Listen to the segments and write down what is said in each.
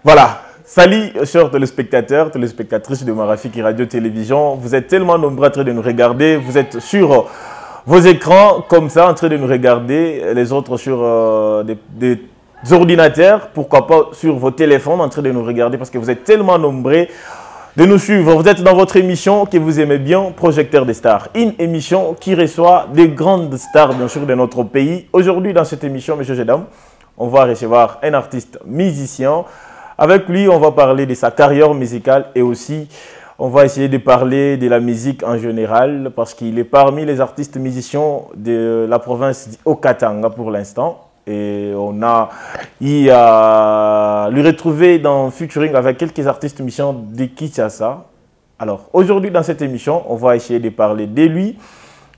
Voilà. Salut, chers téléspectateurs, téléspectatrices de Marafiki Radio-Télévision. Vous êtes tellement nombreux en train de nous regarder. Vous êtes sur vos écrans, comme ça, en train de nous regarder. Les autres sur des ordinateurs, pourquoi pas sur vos téléphones, en train de nous regarder. Parce que vous êtes tellement nombreux de nous suivre. Vous êtes dans votre émission que vous aimez bien, Projecteur des Stars. Une émission qui reçoit des grandes stars, bien sûr, de notre pays. Aujourd'hui, dans cette émission, messieurs et dames, on va recevoir un artiste musicien. Avec lui, on va parler de sa carrière musicale et aussi, on va essayer de parler de la musique en général parce qu'il est parmi les artistes musiciens de la province d'Okatanga pour l'instant. Et on a lui retrouver dans Featuring avec quelques artistes musiciens de Kinshasa. Alors, aujourd'hui, dans cette émission, on va essayer de parler de lui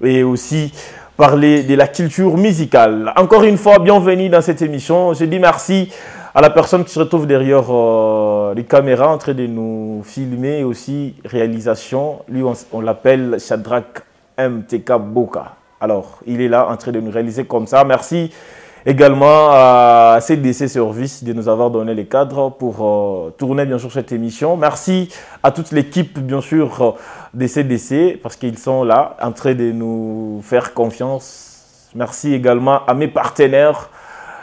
et aussi parler de la culture musicale. Encore une fois, bienvenue dans cette émission. Je dis merci à la personne qui se retrouve derrière les caméras en train de nous filmer et aussi réalisation. Lui, on l'appelle Shadrach MTK Boka. Alors, il est là en train de nous réaliser comme ça. Merci également à CDC Service de nous avoir donné les cadres pour tourner bien sûr cette émission. Merci à toute l'équipe bien sûr des CDC parce qu'ils sont là en train de nous faire confiance. Merci également à mes partenaires,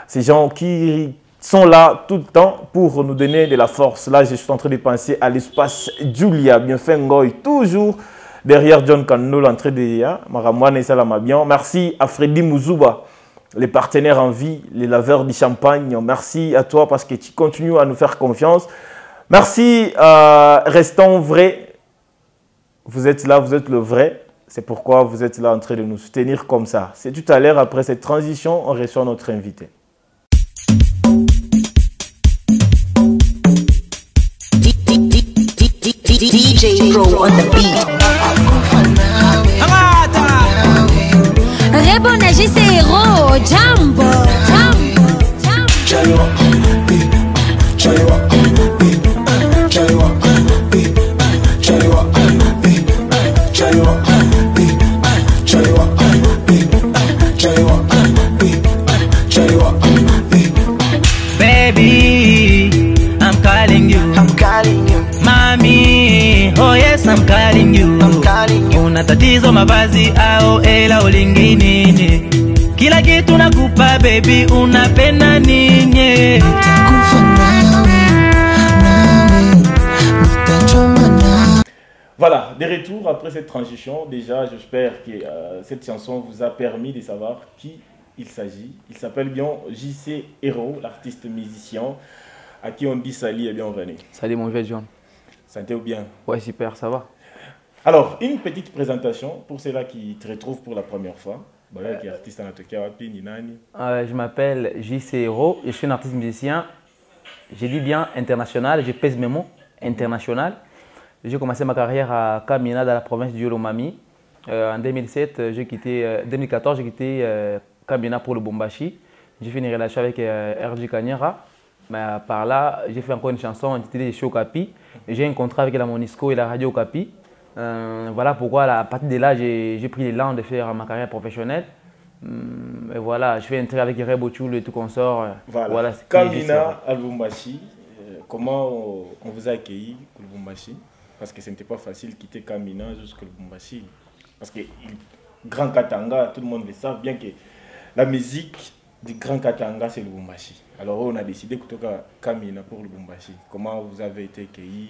ces gens qui sont là tout le temps pour nous donner de la force. Là, je suis en train de penser à l'espace Julia, bien fait Ngoy, toujours derrière John Kano, l'entrée de Maramouane et Salamabian. Merci à Freddy Mouzouba, les partenaires en vie, les laveurs du champagne. Merci à toi parce que tu continues à nous faire confiance. Merci, restons vrais. Vous êtes là, vous êtes le vrai. C'est pourquoi vous êtes là en train de nous soutenir comme ça. C'est tout à l'heure, après cette transition, on reçoit notre invité. DJ Pro on the beat. Rebona Gisero, Jambo, Jambo, Baby, I'm calling you. I'm calling you. Mami, oh yes, I'm calling you. I'm calling you. Una tatizo mavazi au ela ulingini. Kila kitu nakupa baby, unapenda nini? Voilà, de retour après cette transition. Déjà, j'espère que cette chanson vous a permis de savoir qui il s'agit. Il s'appelle bien JC Hero, l'artiste musicien, à qui on dit salut et bienvenue. Salut mon vieux John. Santé ou bien? Ouais, super, ça va. Alors, une petite présentation pour ceux-là qui te retrouvent pour la première fois. Voilà, qui est artiste en Atokia Wapi, Ninani. Je m'appelle JC Hero, je suis un artiste musicien. J'ai dit bien international, je pèse mes mots, international. J'ai commencé ma carrière à Kamina dans la province du Yolomami. En 2007, 2014, j'ai quitté Kamina pour le Bombashi. J'ai fait une relation avec RJ Kanyera. Mais par là, j'ai fait encore une chanson intitulée Show Okapi. J'ai un contrat avec la Monisco et la Radio Okapi. Voilà pourquoi à partir de là, j'ai pris l'élan de faire ma carrière professionnelle. Et voilà, je fais un trait avec Rebo Chul et tout consort. Voilà, Kamina à Lubumbashi. Comment on vous a accueilli pour Lubumbashi? Parce que ce n'était pas facile de quitter Kamina jusqu'à Lubumbashi. Parce que Grand Katanga, tout le monde le sait bien que la musique du Grand Katanga, c'est Lubumbashi. Alors on a décidé de Kamina pour Lubumbashi. Comment vous avez été accueilli?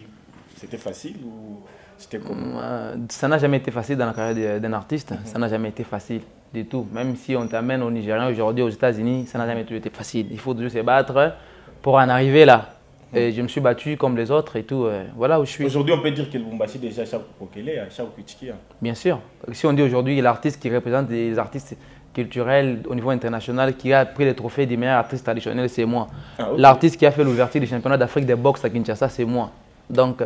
C'était facile ou c'était comment? Ça n'a jamais été facile dans la carrière d'un artiste. Ça n'a jamais été facile du tout. Même si on t'amène au Nigeria aujourd'hui, aux États-Unis, ça n'a jamais été facile. Il faut toujours se battre pour en arriver là. Et je me suis battu comme les autres et tout. Voilà où je suis. Aujourd'hui, on peut dire que Lubumbashi déjà chaque Kokele, chaque Kuchiki. Bien sûr. Si on dit aujourd'hui l'artiste qui représente des artistes culturels au niveau international, qui a pris les trophées des meilleurs artistes traditionnels, c'est moi. Ah, okay. L'artiste qui a fait l'ouverture du championnat d'Afrique de boxe à Kinshasa, c'est moi. Donc,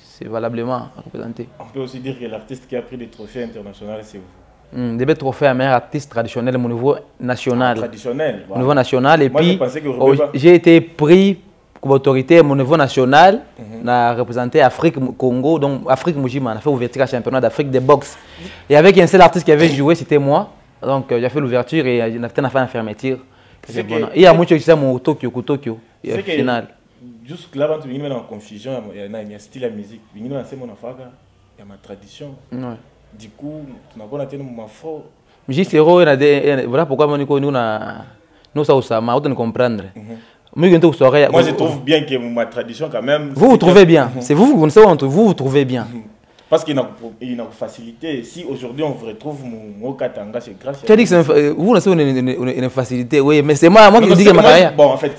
c'est valablement représenté. On peut aussi dire que l'artiste qui a pris des trophées internationaux, c'est vous. Des belles trophées à meilleur artiste traditionnel au niveau national. Traditionnel. Au niveau national. Et moi, puis, j'ai été pris comme autorité à mon niveau national, on a représenté Afrique, Congo, donc Afrique Mujima, on a fait l'ouverture du championnat d'Afrique de boxe. Et avec un seul artiste qui avait joué, c'était moi. Donc j'ai fait l'ouverture et on a fait la fermeture. Il y a beaucoup de gens au Tokyo, final. Jusque là, quand tu es en confusion, il y a un style de musique. Il y a ma tradition. Du coup, tu n'as pas atteint mon fort. J0, voilà pourquoi nous sommes comprendre. Moi, je trouve bien que ma tradition, quand même. Vous trouvez bien. C'est vous, vous trouvez bien. Parce qu'il y a une facilité. Si aujourd'hui on vous retrouve mon Katanga, c'est grâce à... Tu as dit que vous, une facilité, oui, mais c'est moi qui dis que ma carrière. Bon, en fait,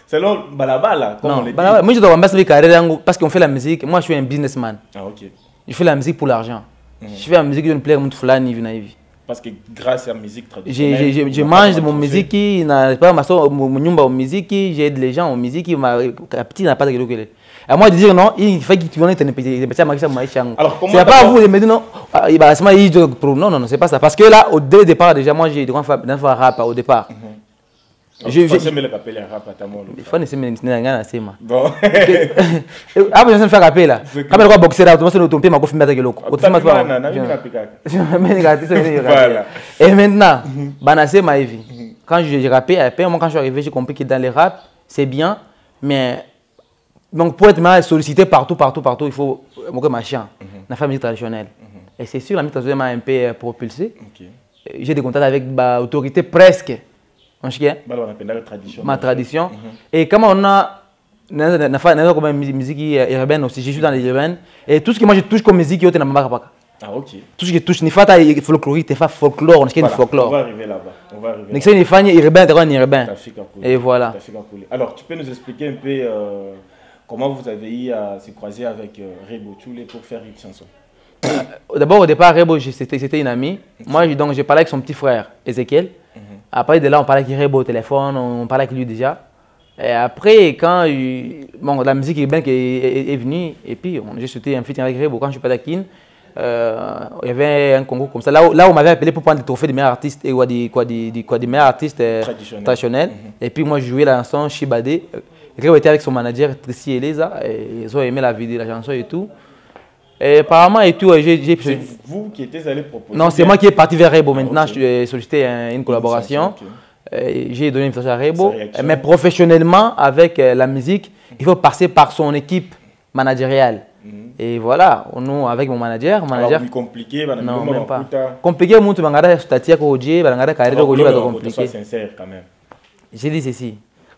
selon Balabala, comme on le dit. Moi, je dois m'embasser ma carrière parce qu'on fait la musique. Moi, je suis un businessman. Ah, ok. Je fais la musique pour l'argent. Je fais la musique, je ne plais comme Fulani, Vinaïvi. Parce que grâce à la musique traditionnelle... Je mange de mon musique, je n'ai pas mon musique, j'aide les gens en musique, ma petite n'a pas de quelque chose. À moi de dire non, il faut que tu viennes te c'est pas à vous de me dire non, non, c'est pas ça. Parce que là, au départ, déjà, moi j'ai droit à faire rap au départ. Je vais me rappeler un rap à ta mort. Il faut que je me bon. Ah, je vais faire rappeler là. Quand je vais boxer là, je vais tomber ma coffre mettre quelqu'un. Et maintenant, quand j'ai rappé, après, moi quand je suis arrivé, j'ai compris que dans les rap, c'est bien, mais donc pour être sollicité partout, il faut que machin, la famille traditionnelle. Et c'est sûr, la musique traditionnelle m'a un peu propulsé. J'ai des contacts avec l'autorité presque. Ma tradition. Et comme on a une musique urbaine aussi, je suis dans les urbaines. Et tout ce que moi je touche comme musique, c'est pas. Ah, ok. Tout ce que je touche, il faut que folklorique, il faut folklore, on est folklore. On va arriver là-bas. Donc c'est une famille urbaine, et voilà. Alors, tu peux nous expliquer un peu comment vous avez eu à se croiser avec Rebo Tchoulé pour faire une chanson? D'abord, au départ, Rebo, c'était une amie. Moi, donc, j'ai parlé avec son petit frère, Ezekiel. Après, de là, on parlait avec Rebo au téléphone, on parlait avec lui déjà. Et après, quand la musique urbaine est venue, et puis j'ai sauté un featuring avec Rebo quand je suis pas d'Akin. Il y avait un concours comme ça. Là, on m'avait appelé pour prendre des trophées des meilleurs artistes et des meilleurs artistes traditionnels. Et puis moi, je jouais la chanson Shibade. Rebo était avec son manager Tracy Eleza. Et ils ont aimé la vidéo, la chanson et tout. Et apparemment, et tout, c'est vous qui étiez allé proposer? Non, c'est moi qui est parti vers Rebo. Maintenant, je sollicité une collaboration. J'ai donné une invitation à Rebo. Mais professionnellement, avec la musique, il faut passer par son équipe managériale. Et voilà, nous, avec mon manager. Alors, compliqué, non, même pas. Compliqué, mon tu m'as statia ko oje, balangara carré ko oje, ba compliqué. Sincère quand même. J'ai dit ceci.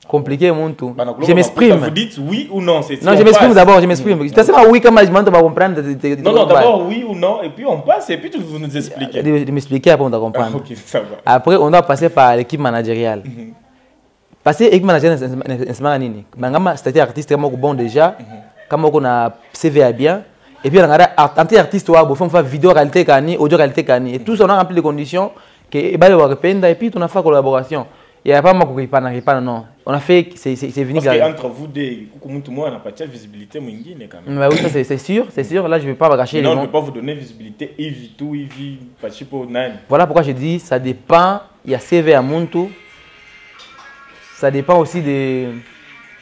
Compliqué, mon tout. Je m'exprime. Vous dites oui ou non? Non, je m'exprime d'abord, je m'exprime. Tu sais pas oui comme je m'entends pas comprendre. Non, d'abord oui ou non, et puis on passe, et puis vous nous expliquez. De m'expliquer après on doit comprendre. Ok, ça va. Après, on doit passer par l'équipe managériale. Passer l'équipe managériale, c'est pas nini. Mangama, c'était artiste comme bon déjà. Comme on a CV bien, et puis on a un artiste qui a fait vidéo réalité, audio réalité, et tout ça on a rempli les conditions, et puis on a fait collaboration. Il n'y a pas moi qui pas non. On a fait, c'est venu. Parce qu'entre vous deux, tout le monde n'a pas de visibilité quand même. Oui, ça c'est sûr. Là je ne vais pas me gâcher les noms. On ne peut pas vous donner visibilité, il vit tout, il vit pas pour nani. Voilà pourquoi je dis, ça dépend. Il y a CV à Muntu. Ça dépend aussi de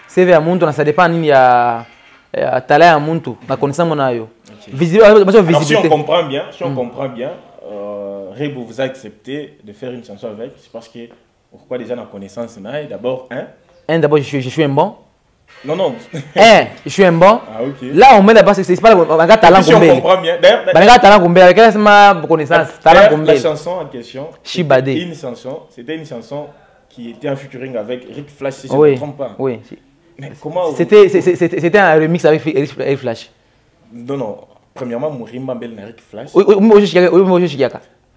CV à Muntu. Ça dépend il y a talent à Muntu. La connaissance mon ayo. Visibilité. Si on comprend bien, Rebo vous a accepté de faire une chanson avec, c'est parce que pourquoi déjà la connaissance d'abord d'abord je suis un bon. Non. Je suis un bon. Ah, ok. Là on met d'abord c'est pas le talent si on comprend bien. D'ailleurs talent combien avec ma connaissance talent combien. La chanson en question, Shibade. C'était une chanson qui était en featuring avec Rick Flash si je ne me trompe pas. Oui. Mais comment c'était un remix avec Rick Flash. Non. Premièrement, Mourimba Mbele na Rick Flash. Oui, je suis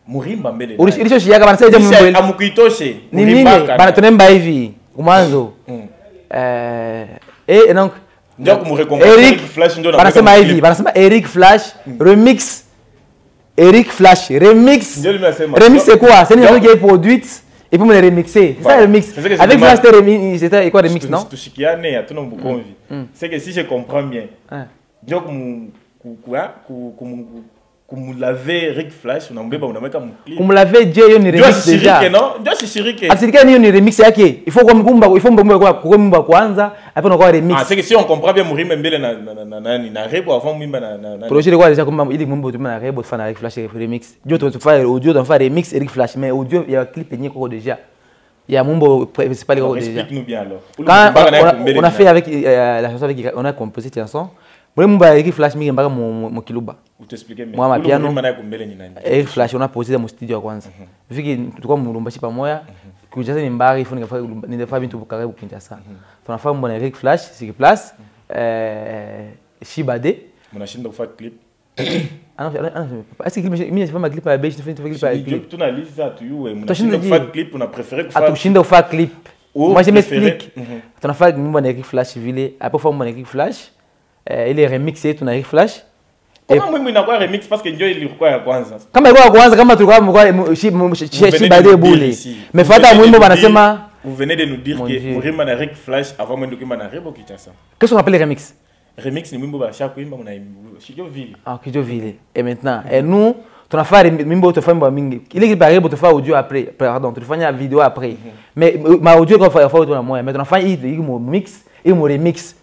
Mourimba Mbele. Ulisho shiaka bana sasa Mbele. Amukuitoshe. Ni nini? Bana tunemba hivi. Mwanzo. Et donc Eric Flash ndo na. Banasema hivi, banasema Eric Flash remix. Eric Flash remix. Remix c'est quoi? C'est une chanson qui est produite et puis on l'a remixé. C'est ça le remix. Avec Flash c'était quoi remix non? Tushikiane ya tuna mbukonvi. C'est que si je comprends bien. Donc kumulaver Rick Flash unambeba unameka mclip. Kumulaver je yo ni remix déjà. Non, ndio shirike. Atirika ni remix yake. Il faut kumba kwanza, après on va remix. Ah, c'est que si on comprend bien Mourimba Mbele na Rebo avant Mourimba na projet de quoi déjà comme il dit Mourimba tu na Rebo fan avec Flash remix. Dieu tu faire audio tu faire remix Rick Flash mais audio il y a clip ni quoi déjà. Il y a Mumbo, c'est pas les gros déjà. Explique-nous bien alors. Quand on a fait avec la chanson, on a composé cette chanson. Moi, Mumbo avec Flash, mais mon kiloba. Vous t'expliquez moi, ma piano. Avec Flash, on a posé dans mon studio à Kwanza. Vu que tout comme Mumba, c'est pas moi. Que j'ai une barre, il faut que ne pas tout pour carré pour Kinshasa. On a fait mon avec Flash, c'est place. Shibade. Mon achète de faire clip. Ah non, est-ce que je fais ma clip à la bêche, je fais clip à la clip. Tu as dit ça, tu as fait clip, on a préféré que faire. Tu as fait clip. Moi, je m'explique. Tu as fait mon équipe Flash, après faire mon équipe Flash. Il est remixé, tu as équipe Flash. Comment moi, il a quoi remix parce que Dieu il quoi à Kwanza. Comment il quoi à Kwanza, comment tu vois Shibade boule. Mais Fata Mouimo Banasema. Vous venez de nous dire que Mourima n'a Rick Flash avant même de que Manare Bokitasa. Qu'est-ce qu'on appelle remix? Remix ni Mimbo chaque Mimbo na Kidjoville. Ah Kidjoville. Et maintenant, et nous, tu as fait Mimbo te fait Mingi. Il est préparé pour te faire audio après. Pardon, tu fais une vidéo après. Mais ma audio quand faire audio moi, mais tu as fait il mix et mon remix.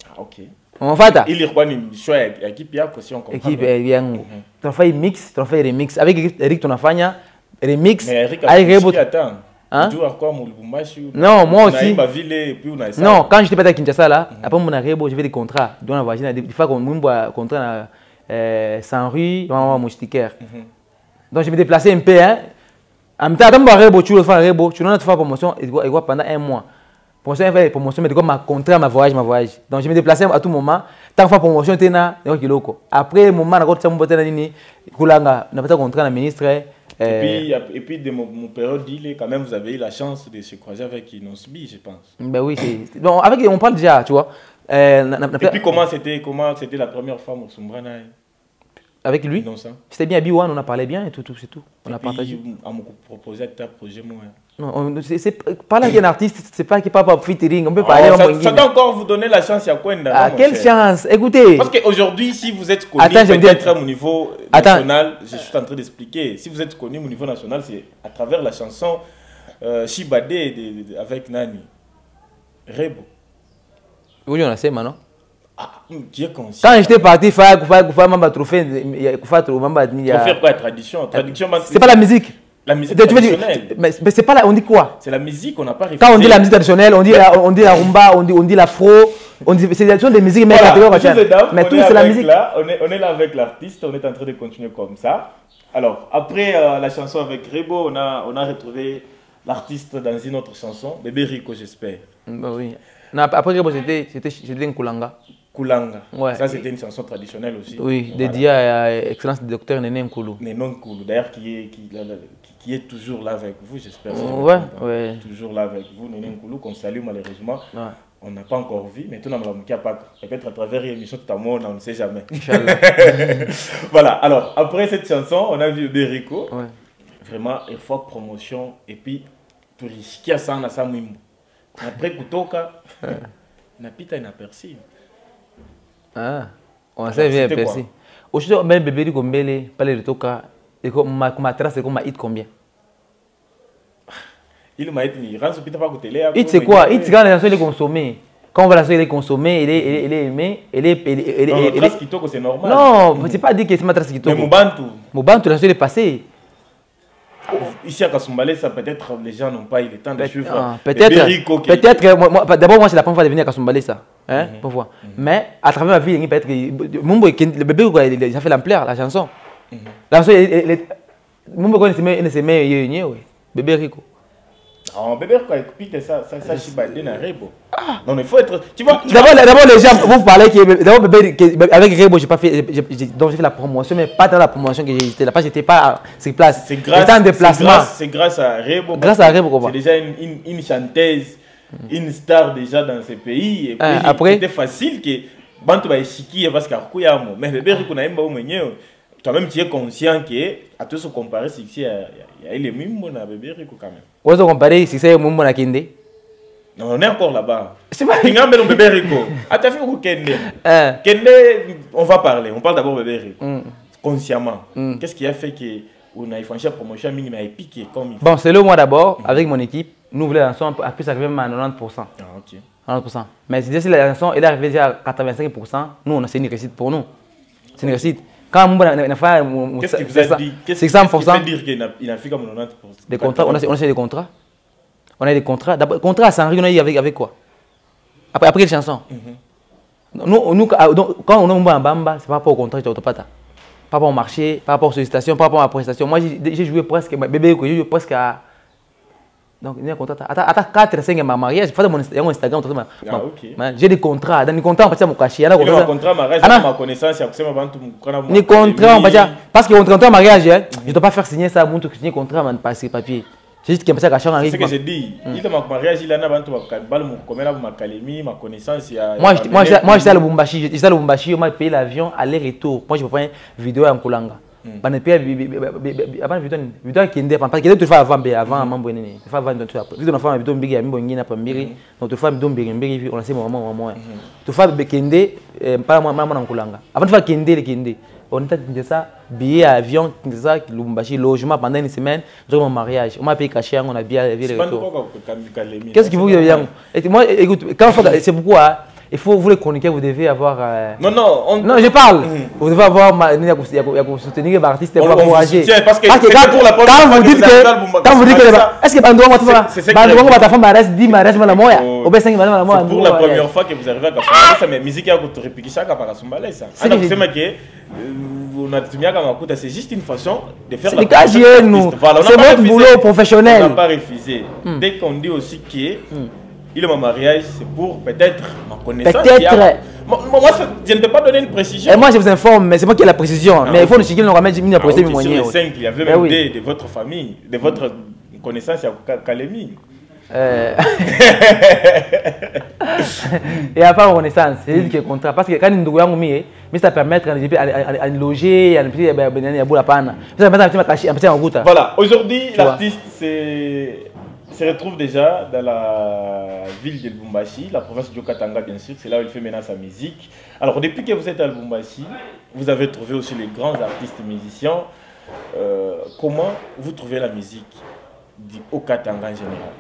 Ah OK. On fait ça. Il est quoi ni choix équipe ya aussi on comprend. Équipe bien. Tu as fait mix, tu as fait remix avec Eric tu as fait remix avec Rebo. Hein? Non, moi aussi. Non, quand j'étais pas à Kinshasa là, après mon arrivée, j'ai fait des contrats. Donc, des fois, on a un contrat sans rue, on mon sticker. Donc, je me déplaçais un peu. En même temps, tu as fait promotion pendant un mois. Promotion, mais comme ma contrat, ma voyage. Donc, je me déplaçais à tout moment. Tant que promotion, tu après, le moment, on a pas contrat dans le ministre. Et puis de mon période, quand même, vous avez eu la chance de se croiser avec Inosbi, je pense. Ben oui, c'est... Donc, avec, on parle déjà, tu vois. Et puis, comment c'était la première fois au Sumbrana? Avec lui? C'était bien, B1, on a parlé bien et tout, c'est tout. On a partagé. On m'a proposé un projet, moi. Non, c'est pas là qu'il y a un artiste, c'est pas qu'il n'y a pas de featuring. On peut parler ça doit encore vous donner la chance, il y a quoi? Ah, quelle chance? Écoutez. Parce qu'aujourd'hui, si vous êtes connu, peut-être à mon niveau national, je suis en train d'expliquer. Si vous êtes connu au niveau national, c'est à travers la chanson Shibade avec Nani Rebo. Oui, on a ça maintenant. Ah, tu es conscient. Quand j'étais parti faire un trophée, il y a faire quoi? Tradition. C'est pas la musique. La musique traditionnelle. Mais c'est pas là, on dit quoi? C'est la musique, on n'a pas réfléchi. Quand on dit la musique traditionnelle, on dit la rumba, on dit l'afro, c'est des musiques mais tout c'est la musique. On est là avec l'artiste, on est en train de continuer comme ça. Alors, après la chanson avec Rebo, on a retrouvé l'artiste dans une autre chanson, Bébé Rico, j'espère. Bah oui. Non, après Rebo, c'était un Kulanga. Kulanga. Ouais. Ça, c'était une chanson traditionnelle aussi. Oui, dédiée à Excellence du docteur Néné Nkoulou. Néné Nkoulou, d'ailleurs, qui est toujours là avec vous, j'espère. Ouais. Toujours là avec vous, Néné Nkoulou, qu'on salue malheureusement. Ouais. On n'a pas encore vu, mais tout le monde n'a pas. Peut-être à travers l'émission, tout à l'heure, on ne sait jamais. Inch'Allah. Voilà, alors, après cette chanson, on a vu Berico. Ouais. Vraiment, il faut promotion. Et puis, pour risquer ça, on a ça, après Kutoka, on a pita inaperçu. Ah, on sait bien perçu. Aujourd'hui, même Bébé Rico Mbele, pas les Kutoka, et comme ma trace, c'est comme ma hit combien? Il m'a dit, il rentre pas côté là. Hit c'est quoi? Hit c'est quand la chanson est consommée. Quand on va la chanson est consommée, elle est aimée, elle est. Non, trace Kitoko c'est normal. Non, c'est pas dit que c'est ma trace Kitoko. Mais Mubantu, la chanson est passée. Ici à Kasumbalé, ça peut-être les gens n'ont pas eu le temps de suivre. Peut-être. D'abord, moi c'est la première fois de venir à Kasumbalé ça. Hein, parfois. Mais à travers ma vie, peut-être que le bébé il a fait l'ampleur la chanson. La chanson, Mumbo connaît ses meilleurs Bébé Rico. Non, Bébé Rico écoute ça Shibade na Rebo. Non, mais il faut être. Tu vois. D'abord les gens vous parlez que avec Rebo j'ai pas fait donc j'ai fait la promotion mais pas dans la promotion que j'étais là, j'étais pas sur place. C'est grâce à Rebo. Grâce à Rebo c'est déjà une chanteuse, une star déjà dans ce pays et puis après c'était facile que bantu ba eshikie parce que yamo mais Bébé Rico na imba mwenyewe. Toi-même, tu es conscient qu'à tout se comparer, c'est qu'il y a les mêmes à Bébé Rico quand même. On se comparer, si c'est mon à Kende. Non, on est encore là-bas. C'est pas un Bébé Rico. Ah, tu as fait où Kende? Kende, on va parler. On parle d'abord Bébé Rico. Consciemment. Qu'est-ce qui a fait qu'on a fait la promotion minimum et piqué comme il faut? Bon, c'est le mois d'abord, avec mon équipe. Nous voulons la chanson à plus arriver à 90%. Ah, ok. 90%. Mais si la chanson est arrivée déjà à 85%, nous, on a c'est une réussite pour nous. C'est une réussite. Quand qu'est-ce qui vous a dit? Qu'est-ce qui fait dire qu'il n'a fait comme 90%? Des contrats, on a des contrats. On a des contrats. Contrat à Sanri, on a eu avec quoi? Après quelle chanson? Nous, quand on a un bamba, c'est pas rapport au contrat de Autopata. Par rapport au marché, par rapport aux sollicitations, par rapport à la prestation. Moi, j'ai joué presque, bébé, j'ai joué presque à. Donc, il y a un contrat. À 4 5 ma mariage, il y a mon Instagram. J'ai des contrats. Dans les contrats, on peut mon cachet. Il y a un contrat mariage, ma connaissance, les contrats, parce que le contrat mariage, je ne dois pas faire signer ça, mon signer contrat, passer les papiers. C'est juste qu'il y a un cachet en c'est ce que j'ai dit. Il y a un mariage, il y a ma connaissance. Moi, j'étais à Lubumbashi, on m'a payé l'avion aller-retour. Moi, je peux prendre une vidéo en Kolanga. On a payé avant vidéo qui est parce que tu fais avant mambo nini tu fais avant tu fais vidéo na femme vidéo mbigi ya mimbo ngina pa mbiri donc tu fais vidéo mbigi on a sema maman tu fais kende pas moi maman Kolanga avant tu fais kende on était ça billet avion ça Lubumbashi logement pendant une semaine j'ai mon mariage on m'a payé caché on a bien vu qu'est-ce qui vous dire moi écoute quand c'est pourquoi il faut vous les communiquer, vous devez avoir. Non, je parle. Vous devez avoir soutenir les artistes pour encourager. Parce que pour la quand vous dites que. Quand vous dites que. Est-ce que Bandouango va ta femme m'arrête 10 mariages mal à moi? Ou bien 5 mariages mal à moi? C'est pour la première fois que vous arrivez à Kasumbalesa, mais musique a coûté répliquer chaque à Kasumbalesa. C'est juste une façon de faire la promotion. C'est votre boulot professionnel. On n'a pas refusé. Dès qu'on dit aussi que. Il est mon mariage, c'est pour peut-être ma connaissance. Peut-être. Moi, je ne peux pas donner une précision. Et moi, je vous informe, mais c'est moi qui ai la précision. Mais il faut nous chiquer, nous remettre une précision. Sur les 5, il y avait même des de votre famille, de votre connaissance à Kalemi. Et à part reconnaissance, c'est dit que contrat. Parce que quand nous avons mis, ça permet de loger, de voilà, aujourd'hui, l'artiste se retrouve déjà dans la ville de Lubumbashi, la province de Katanga bien sûr, c'est là où il fait maintenant sa musique. Alors depuis que vous êtes à Lubumbashi, vous avez trouvé aussi les grands artistes musiciens. Comment vous trouvez la musique au Katanga en général?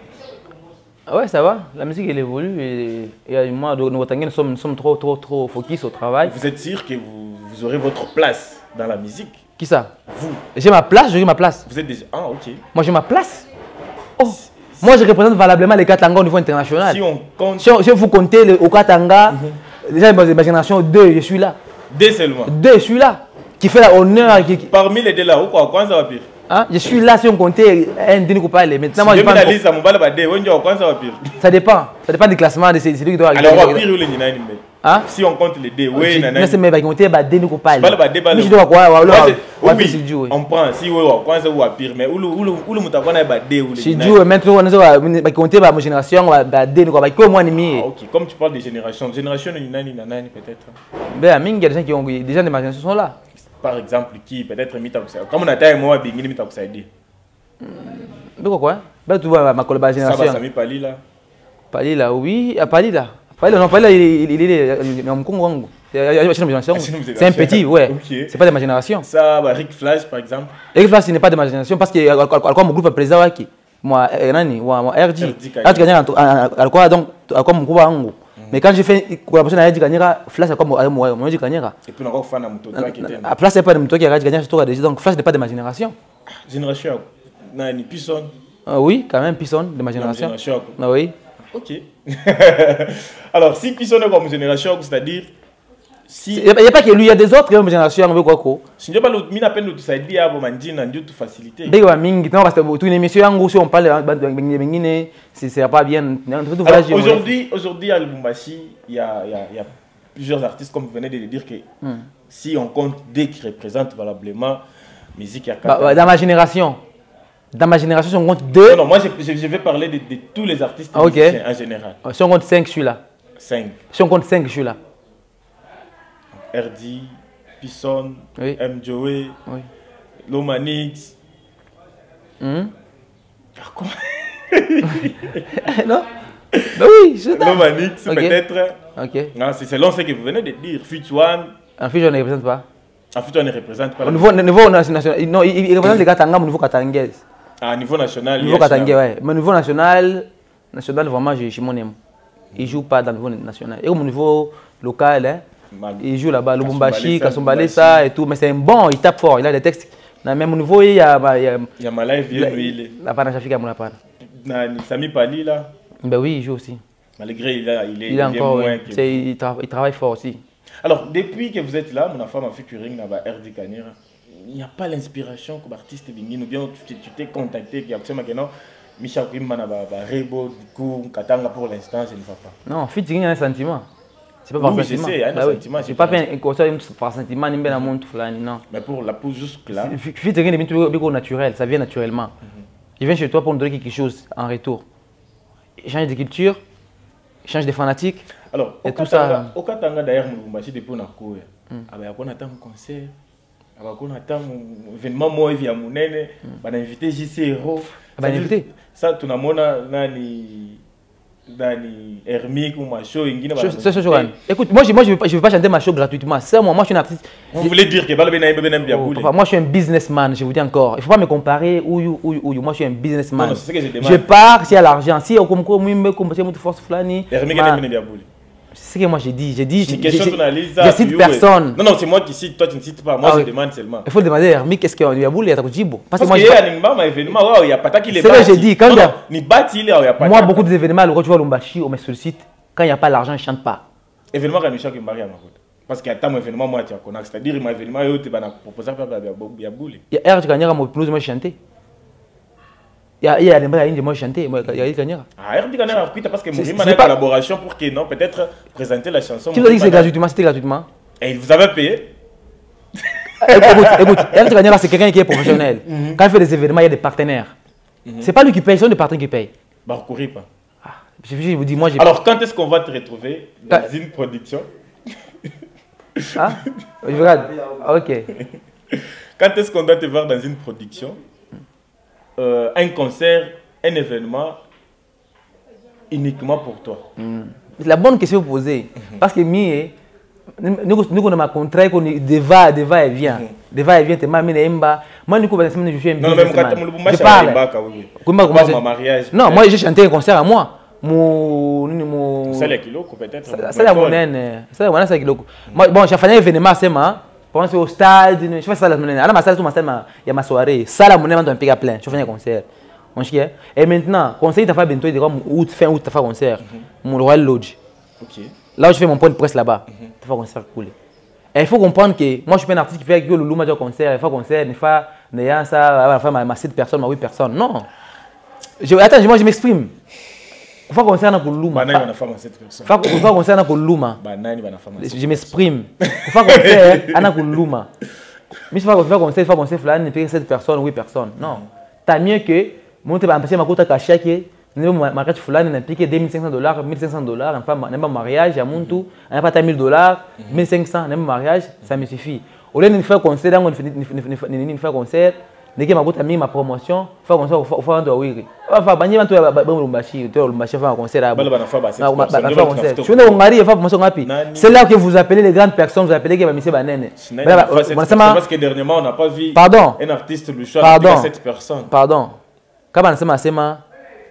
Ouais, ça va, la musique elle évolue et moi, nous sommes trop focus au travail. Vous êtes sûr que vous aurez votre place dans la musique? Qui ça? Vous. J'ai ma place, j'ai ma place. Vous êtes déjà... Ah ok. Moi j'ai ma place. Oh. Moi, je représente valablement les Katanga au niveau international. Si on compte... Si vous comptez au Katanga, déjà, ma génération 2, je suis là. 2 seulement? 2, je suis là. Qui fait l'honneur. Parmi les deux là, ou quoi? Quand ça va pire? Hein? Je suis là si on comptait un dîner qu'on parle. Maintenant, moi, je parle... Ça dépend. Ça dépend du classement de celui qui doit arriver. Alors, on va pire ou les Ninaï? Hein? Si on compte les deux, oui, mais c'est mes baguettes, nous qu'on parle. Je dois quoi? On prend si oui, ou à pire, mais où le moutakon est badé ou les si Dieu maintenant on a compté ma génération, badé nous quoi que moi ni. OK, comme tu parles de génération de Ninaï peut-être. Ben il y a des gens qui ont des gens de ma génération sont là. Par exemple qui peut-être Mitakusa. Comme on a taille moi bingini Mitakusa dit. Quoi? Ben tu vois ma collaboration. Ça va Sami Pali là. Pali là oui, Pali là. Pali là il est dans mon Congo. C'est un petit, ouais. Okay. C'est pas de ma génération. Ça, Rick Flash par exemple. Rick Flash, ce n'est pas de ma génération parce que mon groupe est présent ici. Moi, moi, RG. Donc, mon groupe Ango. Mais quand j'ai fait une collaboration avec RG Kanyera, Flash, comme moi, RG Kanyera. Et puis, on a fait un mouton qui était. Flash, c'est pas de mouton qui est RG Kanyera, donc Flash n'est pas de ma génération. Génération Nani, Pisson. Oui, quand même, Pisson de ma génération. Oui. Ok. Alors, si Pisson est comme génération, c'est-à-dire. Il n'y a pas que lui, il y a des autres générations avec quoi. Si je ne sais pas, tu sais dire que facilité. Si on parle c'est pas bien. Aujourd'hui à Lubumbashi, il y a plusieurs artistes, comme vous venez de le dire, que si on compte dès qui représentent valablement musique à dans ma génération, si on compte 2. Non, moi je vais parler de tous les artistes en général. Si on compte 5, je suis là. 5. Si on compte 5, je suis là. RD, Pisson, oui. MJoé, oui. Lomanix. Quoi? Non? Ben oui, je sais. Lomanix, peut-être. Ok. C'est selon ce que vous venez de dire. Futuan. En Futuan, ne représente pas. En Futuan, ne représente pas. Au niveau national. Non, il représente les Katanga au niveau katangais. À niveau national. Niveau katangais, oui. Mais au niveau national, vraiment, je m'en aime. Il ne joue pas dans le niveau national. Et au niveau local, hein. Il joue là-bas, Lubumbashi, Kasumbalesa et tout, mais c'est un bon, il tape fort, il a des textes. Même au niveau, il y a Malay, il la panachafika, mon appareil. Sami Pali là. Ben oui, il joue aussi. Malgré il est encore, moins il travaille fort aussi. Alors, depuis que vous êtes là, mon femme a fait curing dans la RD Kanira. Il n'y a pas l'inspiration comme artiste Bingin ou bien tu t'es contacté qui a que non, Michel Kimman a Rebo, du coup, Katanga pour l'instant, je ne va pas. Non, fit il y a un sentiment. C'est pas par oui, sentiment. Je sais, il y a un sentiment. Je pas fait un concert par sentiment, ni bien monde non. Mais pour la pause jusque là. Fit rien de naturel, ça vient naturellement. Je viens chez toi pour nous donner quelque chose en retour. Change de culture, change de fanatique. Alors, et tout ça. Au Katanga d'ailleurs, nous avons depuis un cours. Il y a un concert. Il y a un événement, moi, il y a un invité JC Hero. Ça, tout le monde a Hermique ou Macho. Écoute, moi je ne veux pas chanter Macho gratuitement. C'est moi, je suis un artiste. Vous voulez dire que moi je suis un businessman, je vous dis encore. Il ne faut pas me comparer. Moi je suis un businessman. Non, c'est ce que je demande. Je pars s'il y a l'argent. Si on me force flani. Hermique c'est ce que moi j'ai dit. Je cite personne. Non, c'est moi qui cite, toi tu ne cites pas. Moi je demande seulement. Il faut demander à Hermique qu'est-ce qu'il y a boule et à Takujibo. Parce que il y a un événement, il n'y a pas ta qui les bat. C'est ce que j'ai dit. Moi, beaucoup d'événements, quand tu vois Lumbashi, on me sollicite. Quand il n'y a pas l'argent, je ne chante pas. Événement quand Michel Kimbari à ma côte. Parce qu'il y a tant d'événements, moi tu as connu. C'est-à-dire, il y a un événement, tu vas proposer à boule. Il y a RG Kanyara, moi je chanter. Il y a des gens qui moi chanter, il y a Kanyara. Ah, RG Kanyara, parce que Mourima a une collaboration pour que non, peut-être présenter la chanson. Tu veux dire que c'est gratuitement, c'était gratuitement. Et vous avez payé? Écoute, RG Kanyara, c'est quelqu'un qui est professionnel. Quand il fait des événements, il y a des partenaires. C'est pas lui qui paye, c'est des partenaires qui payent. Bah, recourir pas. Je vous dis, moi j'ai. Alors, quand est-ce qu'on va te retrouver dans une production? Ah, je regarde. Ok. Quand est-ce qu'on doit te voir dans une production? Un concert, un événement uniquement pour toi? C'est la bonne question que vous posez. Parce que nous on a contrat qu'on va et vient. Deva et vient, te m'a emba. Moi, je suis un businessman. Je parle. Non, moi j'ai chanté un concert à moi. C'est les kilos peut-être. C'est la monnaie. C'est la monnaie, c'est kilo. Bon, j'ai fait un événement, c'est moi. Pense au stade, je fais ça la monnaie. Alors ma salle, il y a ma soirée. Ça la monnaie, on pique à plein. Je fais un concert. Et maintenant, conseil t'as fait bientôt, fin août, t'as fait un concert. Mon Royal Lodge. Là où je fais mon point de presse là-bas, t'as fait un concert cool. Et il faut comprendre que moi je suis pas un artiste qui fait que le loup m'a dit concert, il fait un concert, il fait ça, ma 7 personnes, ma 8 personnes. Non. Attends, moi je m'exprime. Il faut qu'on s'en pour l'ouma. Il faut qu'on s'en pour l'ouma. Je m'exprime. Il faut qu'on s'en pour l'ouma. Mais il faut qu'on s'en pour l'ouma. 7 personnes, 8 personnes. Non. T'as mieux que mon te empêcher ma cote à cacher que nous ma carte fulani n'a piqué $2,500, $1,500. Enfin, n'a pas mariage, à mon tout, n'a pas $1,000, $1,500, n'a pas mariage, ça me suffit. Au lieu de faire concert, on fait concert. Dès que ma mis ma promotion, faut qu'on soit faut un oui. Enfin, banni tout Lumbashi, tout Lumbashi fait un concert là. Je ne Hongrie, faut promotion ngapi. C'est là que vous appelez les grandes personnes, vous appelez que va monsieur Banene. Parce que dernièrement on n'a pas vu un artiste le choix de cette personne. Pardon. Quand on s'est sema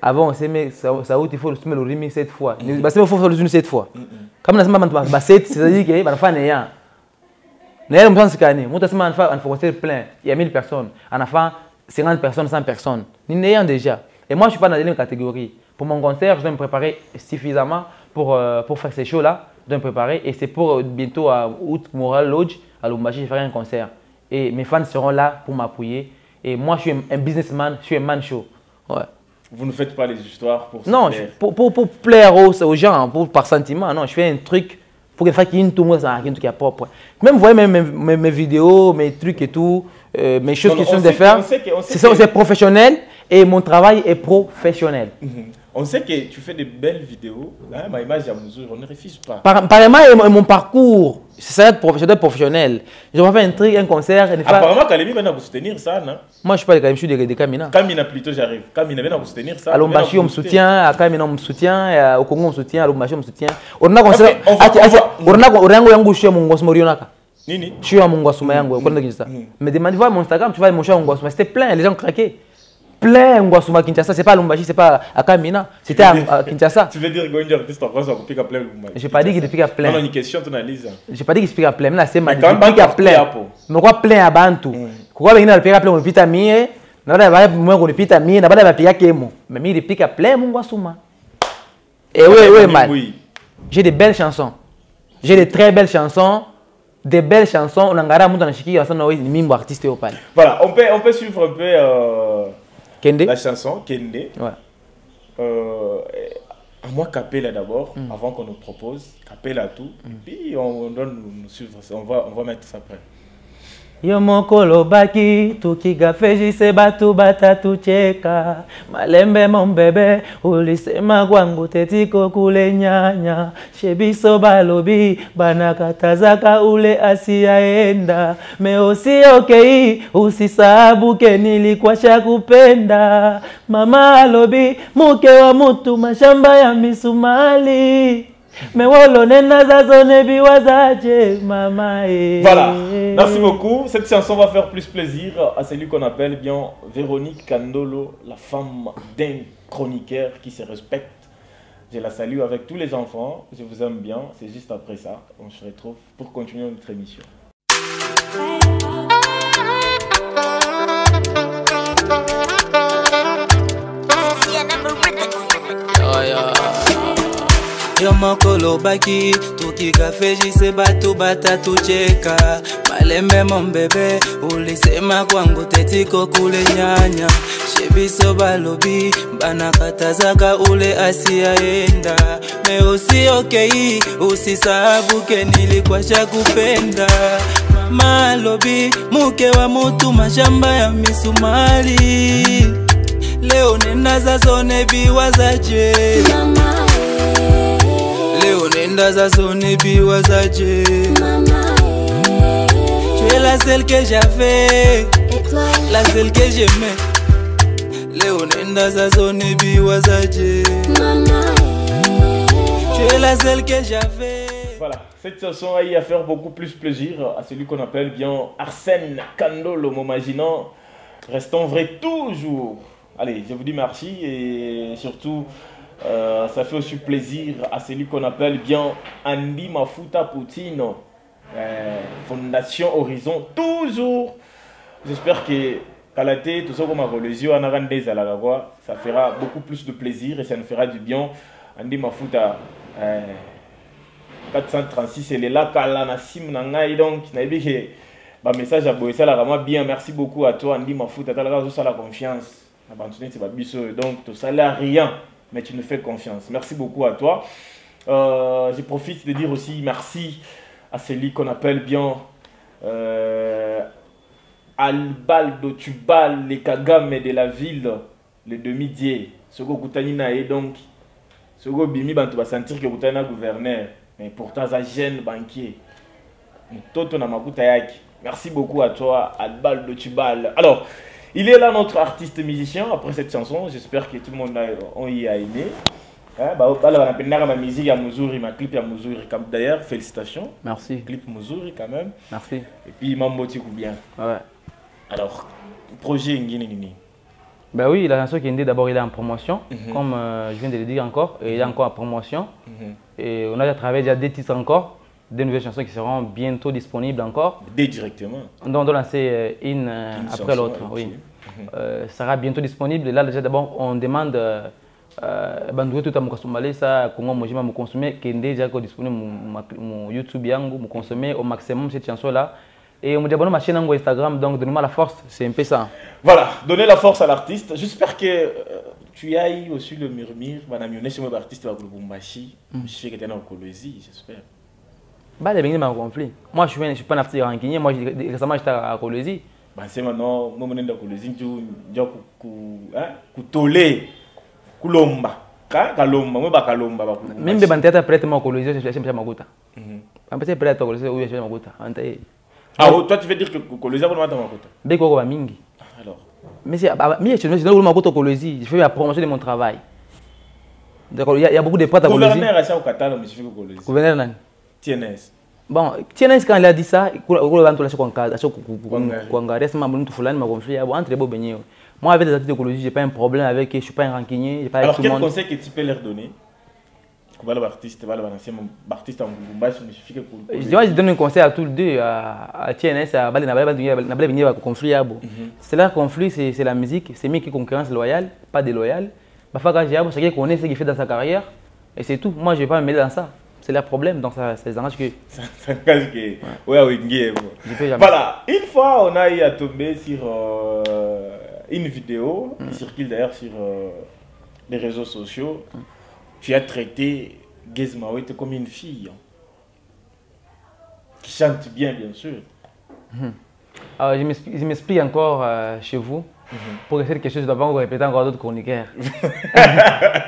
avant on s'est mis ça il faut le remix cette fois. Bah c'est faut le cette fois. Comme on s'est bah c'est-à-dire que va faire néant. Nous avons un concert plein, il y a 1000 personnes. En avant, 50 personnes, 100 personnes. Nous n'ayons déjà. Et moi, je ne suis pas dans la même catégorie. Pour mon concert, je dois me préparer suffisamment pour faire ces shows-là. Je dois me préparer. Et c'est pour bientôt à Août Moral Lodge, à Lumbashi, je ferai un concert. Et mes fans seront là pour m'appuyer. Et moi, je suis un businessman, je suis un man show. Ouais. Vous ne faites pas les histoires pour non, pour plaire aux gens, par sentiment. Non, je fais un truc. Pour qu'il y ait tout le monde qui est propre. Même vous voyez mes vidéos, mes trucs et tout, mes choses que je suis de faire, c'est professionnel et mon travail est professionnel. On sait que tu fais de belles vidéos, ma image à mesure, on ne refuse pas. Apparemment, mon parcours, c'est professionnel. Je vais faire un truc, un concert. Apparemment, Kalemi va vous soutenir ça, non? Moi, je ne suis pas de Kalemi, je suis de Kamina. Kamina plutôt, j'arrive. Kamina va vous soutenir ça. À Lumbashi, on me soutient, à Kamina, on me soutient, au Congo, on me soutient, à Lumbashi, on me soutient. On a concert. Nini? Je suis à Mongwasuma yango, mais demandez voir mon Instagram, tu vois mon chat Mongwasuma, c'était plein, les gens craquaient. Plein Mongwasuma Kinshasa, c'est pas à Lumbashi, c'est pas à Kamina, c'était à Kinshasa. Tu veux dire que artiste en France va piquer à plein Lumbashi? J'ai pas dit qu'il pique à plein. Non, une question, tu analyses. J'ai pas dit qu'il pique à plein, là c'est mal. Il pique à plein. Mais quoi plein à Bantu? Quoi il pique à plein, on pique à Mie, Na ba moi ko pita mi na ba ba pika kemo. Mais mi pika plein mon suma. Et oui mal. J'ai des belles chansons. J'ai des très belles chansons. Des belles chansons, on a ngara mutu na shiki ça na mimbo artiste au pal. Voilà, on peut suivre un peu Kende. La chanson Kende. Ouais. À moi Capella d'abord, avant qu'on nous propose Capella tout, et puis on donne nous suivre, on va mettre ça après. Yo mokolo baki tukigafe se batu batatu cheka malembe mon bebe ulisema kwangu tetiko kule nyanya shebiso balobi banakatazaka ule asiaenda meosi okay usisabu ke nilikuwa shakupenda mama alobi muke wa mutu mashamba ya misumali Voilà, merci beaucoup. Cette chanson va faire plus plaisir à celui qu'on appelle bien Véronique Kandolo, la femme d'un chroniqueur qui se respecte. Je la salue avec tous les enfants, je vous aime bien. C'est juste après ça, on se retrouve pour continuer notre émission. Yo mokolo baki tukigafe se batu batatu cheka malembe mon bebe ulisema kwangu tetiko kule nyanya shebiso balobi banakatazaka ule asiaenda meosi okay usisabu ke nilikuwa shakupenda mama lobi muke wa mutu mashamba ya misumali leo nenda za zone biwazaje Leo nenda za zone biwazaje Tu es la seule que j'avais La seule que j'aimais Leo nenda za zone biwazaje Tu es la seule que j'avais. Voilà, cette chanson a eu à faire beaucoup plus plaisir à celui qu'on appelle bien Arsène Kandolo, m'imaginant. Restons vrais toujours. Allez, je vous dis merci et surtout, ça fait aussi plaisir à celui qu'on appelle bien Andy Mafuta Poutino, Fondation Horizon, toujours. J'espère que Kalate, tout ça comme religion, ça fera beaucoup plus de plaisir et ça nous fera du bien. Andy Mafuta 436, elle est là, Kalanasim Nangai, donc, message à Boïsa, vraiment bien. Merci beaucoup à toi, Andy Mafuta, tu as la confiance. Donc, tu ne rien, mais tu nous fais confiance. Merci beaucoup à toi. Je profite de dire aussi merci à celui qu'on appelle bien Albaldo Tubal, les Kagame de la ville, le demi-dieu. Ce que Koutanina est donc, ce que Bimi, tu vas sentir que Koutanina est gouverneur, mais pourtant, un jeune banquier. Merci beaucoup à toi, Albaldo Tubal. Alors, il est là notre artiste musicien après cette chanson. J'espère que tout le monde y a aimé. Ma musique à Mouzouri, ma clip à Mouzouri. D'ailleurs, félicitations. Merci. Clip Mouzouri quand même. Merci. Et puis Mambo bien. Ouais. Alors, projet Nguinini. Ben oui, la chanson qui est d'abord il est en promotion, comme je viens de le dire encore, et il est encore en promotion. Et on a travaillé déjà des titres encore, des nouvelles chansons qui seront bientôt disponibles encore. Dès directement. Donc on doit lancer une après l'autre, oui. Ça sera bientôt disponible. Et là déjà d'abord on demande bandoué tout à mon consommer ça, comment moi je vais me consommer, qui est déjà disponible mon YouTube yango, me consommer au maximum cette chanson là. Et on me dit abonner ma chaîne Instagram, donc donnez-moi la force, c'est un peu ça. Voilà, donnez la force à l'artiste. J'espère que tu ailles aussi le murmure, madame Younes, mon artiste va vous Bumbashi, je sais que tu es en Colosie, j'espère. Bah, les gens m'ont conflit. Moi, je suis pas un artiste rancunier, moi récemment j'étais à Colosie. Bah, c'est maintenant, moi je suis à Colosie, tu as tolé, kulomba, kalomba, moi pas kalomba. Même des bandes prêtes à Colosie, je suis à Maguta. Un petit prêt à Colosie, oui, je suis à Maguta. Ah, toi tu veux dire que Colosie va pas Maguta? Bé quoi mingi. Alors. Mais c'est je ne suis pas Maguta Colosie, je fais la promotion de mon travail. D'accord, il y a beaucoup de prêts à Colosie. Gouverneur à au Qatar, mais je fais Colosie. Gouverneur nan. TNS. Bon, TNS quand il a dit ça, il a dit ça moi avec des artistes d'écologie, j'ai pas un problème avec, je suis pas un rancunier, j'ai pas. Alors quel conseil que tu peux leur donner? Comment l'artiste va l'artiste en Lubumbashi me suffit que pour. Je donne un conseil à tous les deux, à TNS, à Bali, à conflit. C'est là conflit, c'est la musique, c'est mieux que concurrence loyale, pas déloyale. Bafaka Diabo, c'est qu'il connaît ce qu'il fait dans sa carrière et c'est tout. Moi, je ne vais pas me mêler dans ça. C'est leur problème, donc ça engage que. Ça engage que. Ouais, oui, voilà, une fois, on a eu à tomber sur une vidéo qui circule d'ailleurs sur les réseaux sociaux. Tu as traité Gez Mawete comme une fille qui chante bien sûr. Alors, je m'explique encore chez vous. Pour essayer quelque chose, je dois pas répéter encore d'autres chroniqueurs.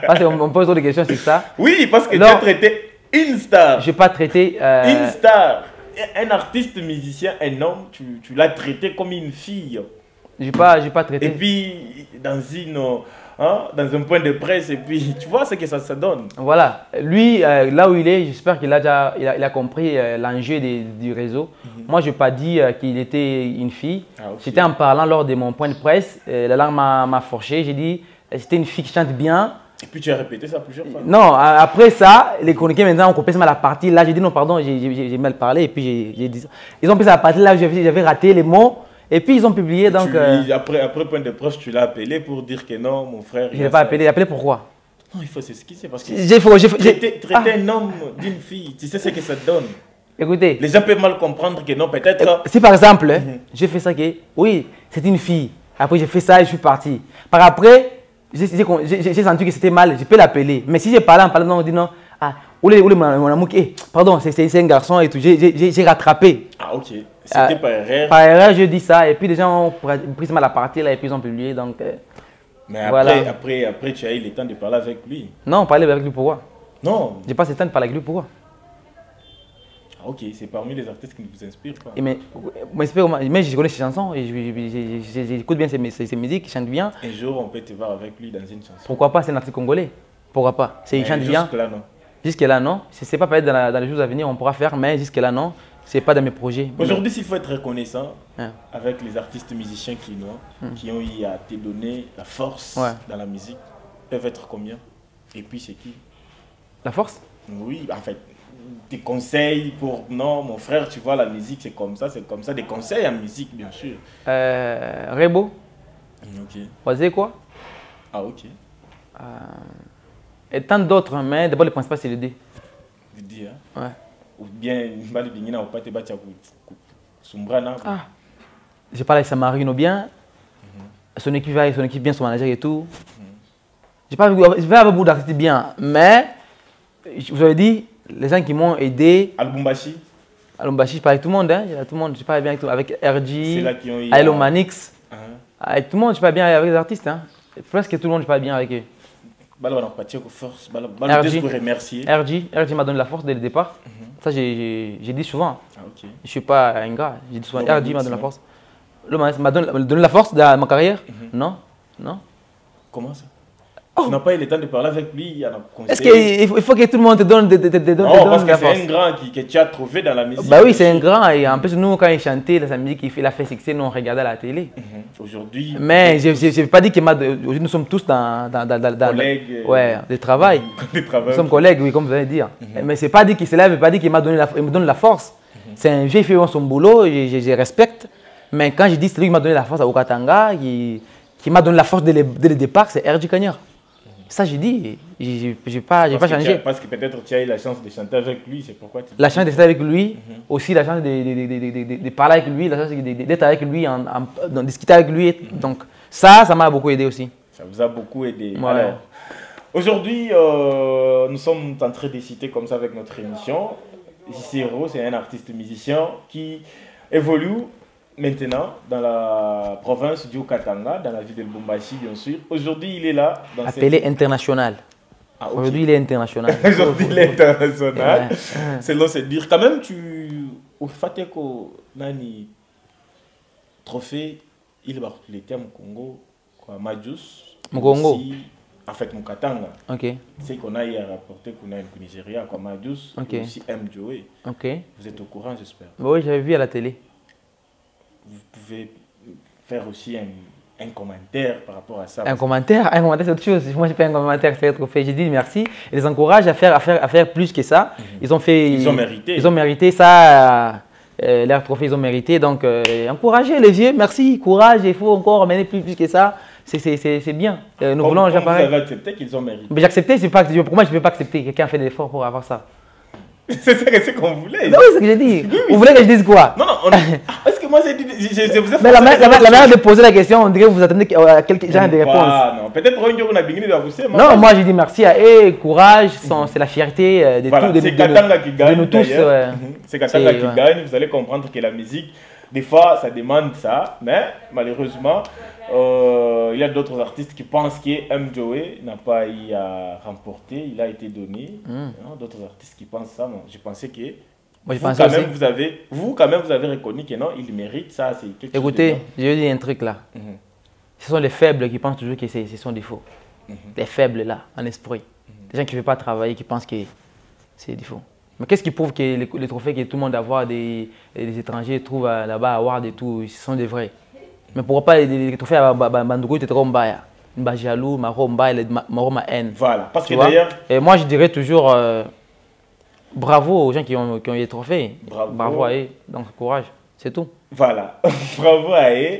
Parce qu'on pose d'autres questions sur ça. Oui, parce que tu as traité une star. Je n'ai pas traité. Une star. Un artiste, musicien, un homme, tu l'as traité comme une fille. Je n'ai pas traité. Et puis, dans un point de presse, et puis, tu vois ce que ça donne. Voilà. Lui, là où il est, j'espère qu'il a compris l'enjeu du réseau. Moi, je n'ai pas dit qu'il était une fille. C'était en parlant lors de mon point de presse. La langue m'a forché. J'ai dit c'était une fille qui chante bien. Et puis, tu as répété ça plusieurs fois. Non, après ça, les chroniqueurs maintenant ont coupé la partie. Là, j'ai dit non, pardon, j'ai mal parlé. Et puis, j'ai dit ça. Ils ont pris la partie là où j'avais raté les mots. Et puis ils ont publié donc. Après point de presse, tu l'as appelé pour dire que non, mon frère. Je ne l'ai pas appelé. Appelé pourquoi? Non, il faut s'excuser parce que. Traiter un homme d'une fille, tu sais ce que ça donne. Écoutez. Les gens peuvent mal comprendre que non, peut-être. Si par exemple, j'ai fait ça que oui, c'est une fille. Après j'ai fait ça et je suis parti. Par après, j'ai senti que c'était mal. Je peux l'appeler. Mais si j'ai parlé en parlant, on dit non. Ah, mon amour, pardon, c'est un garçon et tout. J'ai rattrapé. Ah ok. C'était par erreur. Par erreur, je dis ça et puis les gens ont pris mal la partie là et puis ils ont publié donc. Mais après, tu as eu le temps de parler avec lui. Non, parler avec lui pourquoi? Non. J'ai pas le temps de parler avec lui pourquoi? Ah, ok, c'est parmi les artistes qui vous inspirent quoi. Mais je connais ses chansons et j'écoute bien ses musiques, il chante bien. Un jour, on peut te voir avec lui dans une chanson. Pourquoi pas? C'est un artiste congolais. Pourquoi pas? Il chante bien. Jusque-là, non. Jusque-là, non. C'est pas peut-être dans les jours à venir, on pourra faire, mais jusque-là, non. C'est pas dans mes projets. Aujourd'hui, s'il faut être reconnaissant avec les artistes musiciens qui ont eu à te donner la force dans la musique, peuvent être combien? Et puis c'est qui? La force? Oui, en fait, des conseils pour non, mon frère, tu vois, la musique c'est comme ça, des conseils en musique, bien sûr. Rebo. Ok. Oisé quoi? Ah, ok. Et tant d'autres, mais d'abord le principal c'est le D. Le D, hein? Ouais. Ou bien, je parle avec Samarino bien, son équipe bien, son manager et tout. Je vais avoir beaucoup d'artistes bien, mais je vous avais dit, les gens qui m'ont aidé. À Lubumbashi, je parle avec tout le monde, hein. Tout le monde, je parle bien avec RG, avec Manix, avec tout le monde, je parle bien avec les artistes. Hein. Presque tout le monde, je parle bien avec eux. RG m'a donné la force dès le départ. Ça, j'ai dit souvent. Ah, okay. Je ne suis pas un gars. J'ai dit souvent, RG m'a donné la force. Le m'a donné la force dans ma carrière? Non. Non. Comment ça? Tu n'as pas eu le temps de parler avec lui? Est-ce qu'il faut que tout le monde te donne non, parce que c'est un grand que tu as trouvé dans la musique. Bah oui, c'est un grand. Et en plus, nous, quand il chantait, sa musique, il a fait succès, nous, on regardait à la télé. Aujourd'hui. Mais je n'ai pas dit que aujourd'hui, nous sommes tous dans collègues. De travail. Nous sommes collègues, oui, comme vous allez dire. Mais c'est pas dit qu'il ne veut pas dire qu'il me donne la force. C'est un vieux, il fait son boulot, je respecte. Mais quand je dis c'est lui qui m'a donné la force à Okatanga, qui m'a donné la force dès le départ, c'est RG Kanyar. Ça, j'ai dit, je n'ai pas changé. Parce que peut-être tu as eu la chance de chanter avec lui, c'est pourquoi tu... La chance de chanter avec lui, aussi la chance de parler avec lui, la chance d'être avec lui, de discuter avec lui. Donc ça m'a beaucoup aidé aussi. Ça vous a beaucoup aidé. Ouais. Alors, aujourd'hui, nous sommes en train de citer comme ça avec notre émission. J.C.Ro, c'est un artiste musicien qui évolue maintenant dans la province du Katanga, dans la ville de Lubumbashi, bien sûr. Aujourd'hui, il est là. Appelé international. Ah, okay. Aujourd'hui, il est international. Aujourd'hui, il est international. C'est là, c'est dire. Quand même, au fait que nani trophée, il va le terme Congo, Majus. Congo. En fait, mon Katanga. Ok. C'est qu'on a rapporté qu'on a au Nigeria, comme Majus, et aussi M. Joey. Ok. Vous êtes au courant, j'espère. Oui, j'avais vu à la télé. Vous pouvez faire aussi un commentaire par rapport à ça. Un commentaire, c'est autre chose. Moi, je fais un commentaire, c'est un trophée. J'ai dit merci. Et les encourage à faire plus que ça. Ils ont mérité. Ils ont mérité ça. Leur trophée, ils ont mérité. Donc, encouragez les vieux. Merci, courage. Il faut encore mener plus que ça. C'est bien. Nous voulons déjà pareil. Vous avez accepté qu'ils ont mérité. Mais j'ai accepté. Pour moi, je ne peux pas accepter. Quelqu'un fait des efforts pour avoir ça. C'est ce qu'on voulait. Non, c'est ce que j'ai dit. Vous voulez que je dise quoi? Non, est-ce que moi j'ai dit. Mais la manière de poser la question, on dirait que vous attendez à quel genre de réponse. Non, peut-être un jour on a besoin de pousser. Non, moi j'ai dit merci à eux, courage, c'est la fierté de voilà, tous. C'est Katanga qui gagne. De nous tous. C'est Katanga qui gagne. Vous allez comprendre que la musique, des fois, ça demande ça. Mais malheureusement, il y a d'autres artistes qui pensent que M. Joey n'a pas eu à remporter. Il a été donné. D'autres artistes qui pensent ça. Non, je pensais que. Moi, vous, quand même, vous avez reconnu que non, il mérite ça. Écoutez, je vais dire un truc là. Ce sont les faibles qui pensent toujours que c'est son défaut. Les faibles là, en esprit. Les gens qui ne veulent pas travailler, qui pensent que c'est défaut. Mais qu'est-ce qui prouve que les trophées que tout le monde a, des étrangers trouvent là-bas, avoir et tout, ce sont des vrais? Mais pourquoi pas les trophées à Bandoukou, tu es trop mbaya? Mba jaloux, maro mbaya, maro ma haine. Voilà, parce que d'ailleurs. Et moi je dirais toujours bravo aux gens qui ont eu les trophées. Bravo à eux. Donc courage, c'est tout. Voilà, bravo à eux.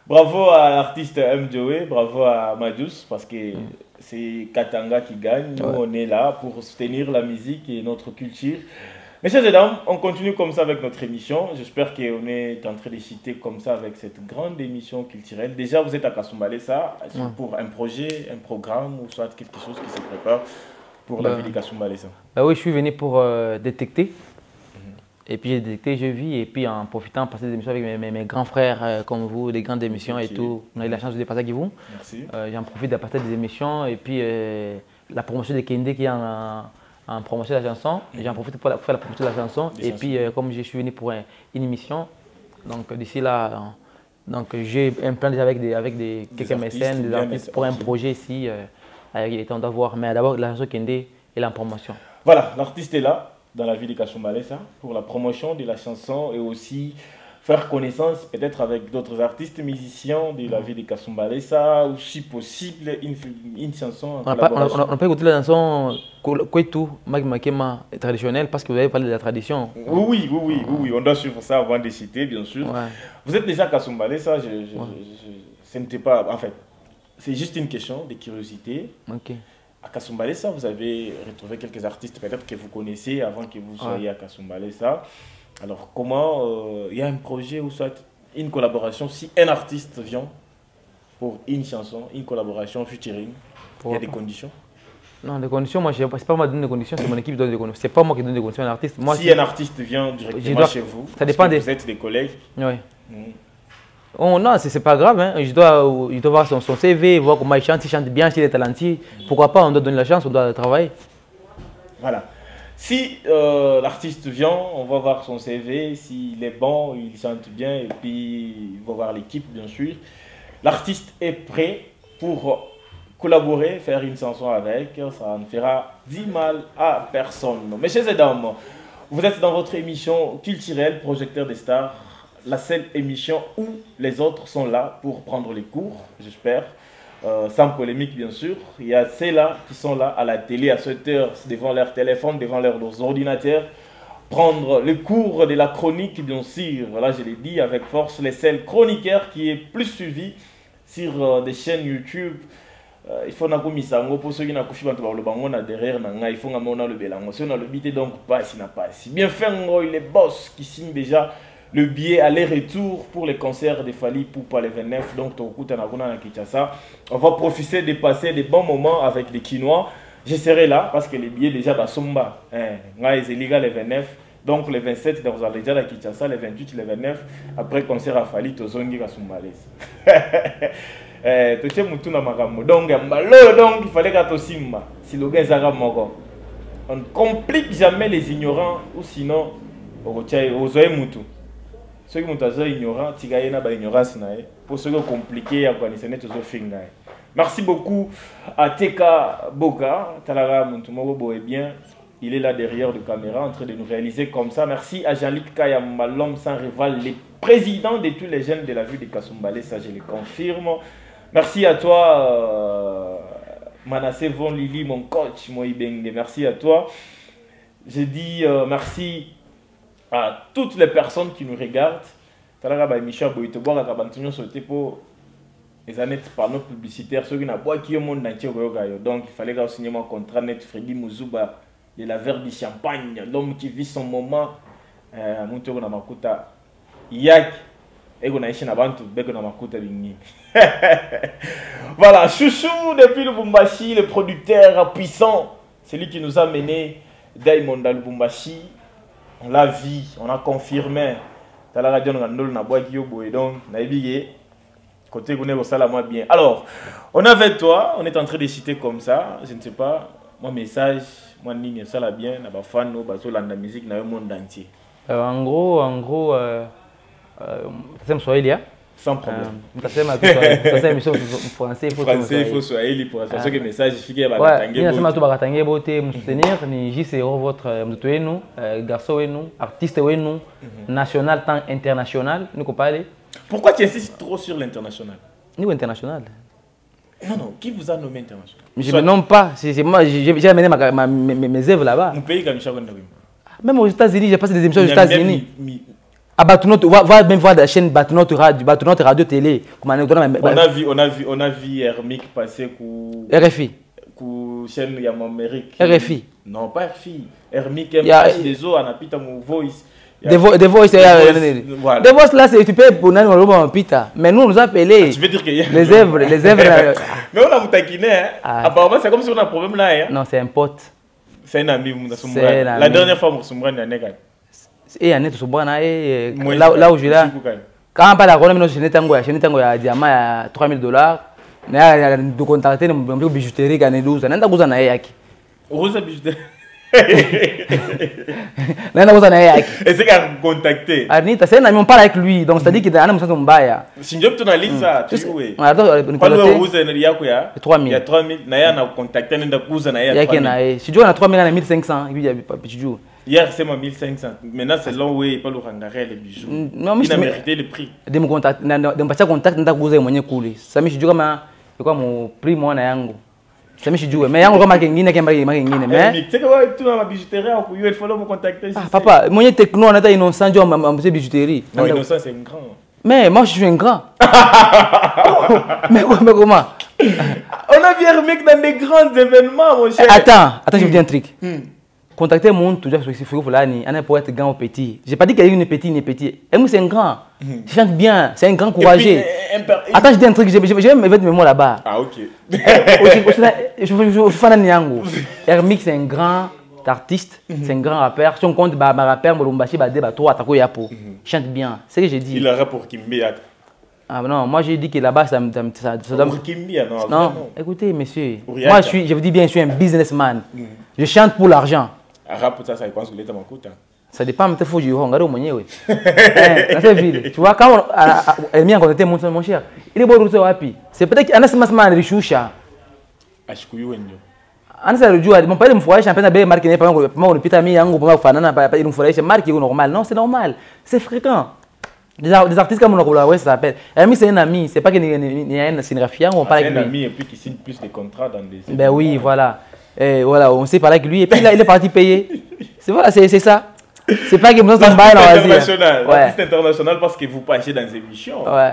Bravo à l'artiste M. Joey, bravo à Majus, parce que c'est Katanga qui gagne. Nous, on est là pour soutenir la musique et notre culture. Messieurs et dames, on continue comme ça avec notre émission. J'espère qu'on est en train de citer comme ça avec cette grande émission culturelle. Déjà, vous êtes à Kasumbalesa pour un projet, un programme ou soit quelque chose qui se prépare pour la ville de Kasumbalesa. Oui, je suis venu pour détecter. Et puis j'ai détecté, je vis, et puis en profitant, passer des émissions avec mes grands frères comme vous, des grandes émissions et tout. On a eu la chance de dépasser avec vous. Merci. J'en profite de passer des émissions et puis la promotion de Kende qui est en promotion de la chanson. J'en profite pour faire la promotion de la chanson. Et puis comme je suis venu pour une émission, donc d'ici là, j'ai un plan déjà avec quelques mécènes, des artistes pour un projet ici. Avec les temps d'avoir, mais d'abord la chanson Kende est en promotion. Voilà, l'artiste est là dans la ville de Kasumbalesa pour la promotion de la chanson et aussi faire connaissance peut-être avec d'autres artistes musiciens de la ville de Kasumbalesa ou si possible une chanson en collaboration. On peut écouter la chanson Kwetu Magmakema traditionnelle parce que vous avez parlé de la tradition. Oui, on doit suivre ça avant de citer bien sûr. Vous êtes déjà à Kasumbalesa, ce n'était pas, en fait, c'est juste une question de curiosité. À Kasumbalesa, vous avez retrouvé quelques artistes peut-être que vous connaissez avant que vous soyez à Kasumbalesa. Alors, comment il y a un projet ou soit une collaboration, si un artiste vient pour une chanson, une collaboration featuring, il y a des conditions? Non, les conditions, moi, c'est pas moi qui donne des conditions, c'est mon équipe qui donne des conditions. C'est pas moi qui donne des conditions à l'artiste. Si un artiste vient directement chez vous, ça dépend vous êtes des collègues. Oui. Oh non, c'est pas grave, hein. Je dois voir son CV, voir comment il chante bien, s'il est talentueux. Pourquoi pas, on doit donner la chance, on doit travailler. Voilà. Si l'artiste vient, on va voir son CV, s'il est bon, il chante bien, et puis on va voir l'équipe, bien sûr. L'artiste est prêt pour collaborer, faire une chanson avec, ça ne fera 10 mal à personne. Messieurs et dames, vous êtes dans votre émission culturelle, Projecteur des Stars. La seule émission où les autres sont là pour prendre les cours, j'espère, sans polémique bien sûr. Il y a ceux-là qui sont là à la télé à 7 heures devant leur téléphone, devant leurs ordinateurs, prendre le cours de la chronique bien sûr. Là je l'ai dit avec force, les seuls chroniqueurs qui est plus suivi sur des chaînes YouTube. Il faut que misango pour ceux qui n'ont pas derrière il faut que le bélango. Si on a le bité donc pas si n'a pas si bien fait les boss qui signent déjà le billet aller-retour pour les concerts de Fally Ipupa les 29. Donc, on va profiter de passer des bons moments avec les Quinois. Je serai là parce que les billets déjà sont bas. Les 29. Donc, les 27, vous allez déjà à Kinshasa, les 28, les 29. Après le concert à Fally, vous allez à Kasumbalesa. Donc, il fallait que Simba. Si le gars on ne complique jamais les ignorants ou sinon, vous avez Moutou. Ceux qui sont ignorants, ils ont ignorance. Pour ceux qui sont compliqués, merci beaucoup à Teka Boka. Talara Moutumobo est bien. Il est là derrière le caméra en train de nous réaliser comme ça. Merci à Jean-Luc Kayama, l'homme sans rival, le président de tous les jeunes de la ville de Kasumbalé, ça je le confirme. Merci à toi, Manassé Von Lili, mon coach, Moïbenge. Merci à toi. Je dis merci à toutes les personnes qui nous regardent. Les années par nos publicitaires, ceux qui n'ont pas qui au monde entier. Donc il fallait signer mon contrat net Freddy Mouzouba de la verre du champagne, l'homme qui vit son moment. Moutego na makuta yak ego na ishi na bantu beko na makuta bingi. Voilà, Chouchou depuis Lubumbashi, le producteur puissant, celui qui nous a mené Diamond à Lubumbashi. On l'a vu, on a confirmé. Tala radio na ndol na bois qui yobo et donc na ebigé. Côté Gouné Bossala, moi bien. Alors, on est avec toi, on est en train de citer comme ça, je ne sais pas, mon message, moi ligne ça la bien, na ba fan no ba la musique na le monde entier. En gros, c'est Swahili, sans problème. C'est émission français, il faut Swahili pour ça que message fique ba Katangé. Oui, c'est tout ba Katangé beauté, me soutenir ni JCRO votre mtuenu, garçon wenu, artiste wenu, national tant international, nous parler. Pourquoi tu insistes trop sur l'international? Niveau international. Non, qui vous a nommé international? Je ne me nomme pas. C'est moi, j'ai amené mes œuvres là-bas. Mon pays comme Michel. Même aux États-Unis, j'ai passé des émissions aux États-Unis. À Batunote, on va même voir la chaîne Batunote Radio Télé. On a vu Hermic passer pour RFI. Pour chaîne Yamamérique. RFI. Non, pas RFI. Hermic, des eaux, on a pita mon voice. Des voices là, c'est tu peux pour nous on pita. Mais nous nous appelés. Tu veux dire que les œuvres. Mais on a moutakiné. Apparemment c'est comme si on a un problème là. Non, c'est un pote. C'est un ami La dernière fois Moussoumbra n'a pas. Et Annette Moussoumbra là où je suis là. Quand on parle à Roland, je n'ai un diamant à $3000. Mais de contacter une bijouterie qui a 12 ans. N'as-tu pas besoin yaki? Rose bijouterie. Et c'est qu'à contacter. Anita, c'est un ami, on parle avec lui, donc c'est-à-dire qu'il y a un ami qui est si je peux te ça, tu sais. On a 3000. Il y a 3000, il y a contacté, il y a 3000. Si tu as 3000, il y a 1500. Hier, c'est 1500. Maintenant, c'est long, oui, pas le rangaré, les bijoux. Il a mérité le prix. De me contacter, ça me dit que mon prix, moi, ça me dit mais il y a encore mais tu sais que tu as ma bijouterie, il faut me contacter. Papa, moi, techno, on a innocent, je bijouterie. Non, innocent, c'est un grand. Mais moi, je suis un grand. Mais comment? On a vu Hermic dans des grands événements, mon cher. Attends, je vous dis un truc. Contacter mon monde, toujours il faut on pour être grand ou petit. J'ai pas dit qu'il y a une petite. Et moi, c'est un grand. Je chante bien, c'est un grand courageux. Attends, je dis un truc, j'ai même mes mots là-bas. Ah, ok. Je fais un Niango. Hermic, c'est un grand artiste, c'est un grand rappeur. Si on compte ma rappeur, Molumbashi, Trois, Tako Yapo. Chante bien, c'est ce que j'ai dit. Il a rapport pour Kimbi. Ah non, moi j'ai dit que là-bas, ça pour Kimbi, non. Non, écoutez, monsieur. Moi, je vous dis bien, je suis un businessman. Je chante pour l'argent. Ça dépend de l'état de ça dépend de faut jouer au moins. Tu vois, quand elle m'a contacté mon cher, il est beau de happy. C'est peut-être qu'il y a un masman de choucha. Ansa le jour, mon père me voyait champion de marque n'est pas mon pitami yango pour fanana pas une fois marque normal. Non, c'est normal. C'est fréquent. Des artistes comme on ça s'appelle. Ami c'est un ami, c'est pas qu'il y a une scénographie, on parle avec lui. C'est un ami et puis qui signe plus de contrats dans des. Ben oui, voilà. Et voilà, on s'est parlé avec lui et puis là il est parti payer. C'est voilà, c'est ça. C'est pas que nous sommes bail international. Artiste international parce que vous passez dans des émissions. Ouais.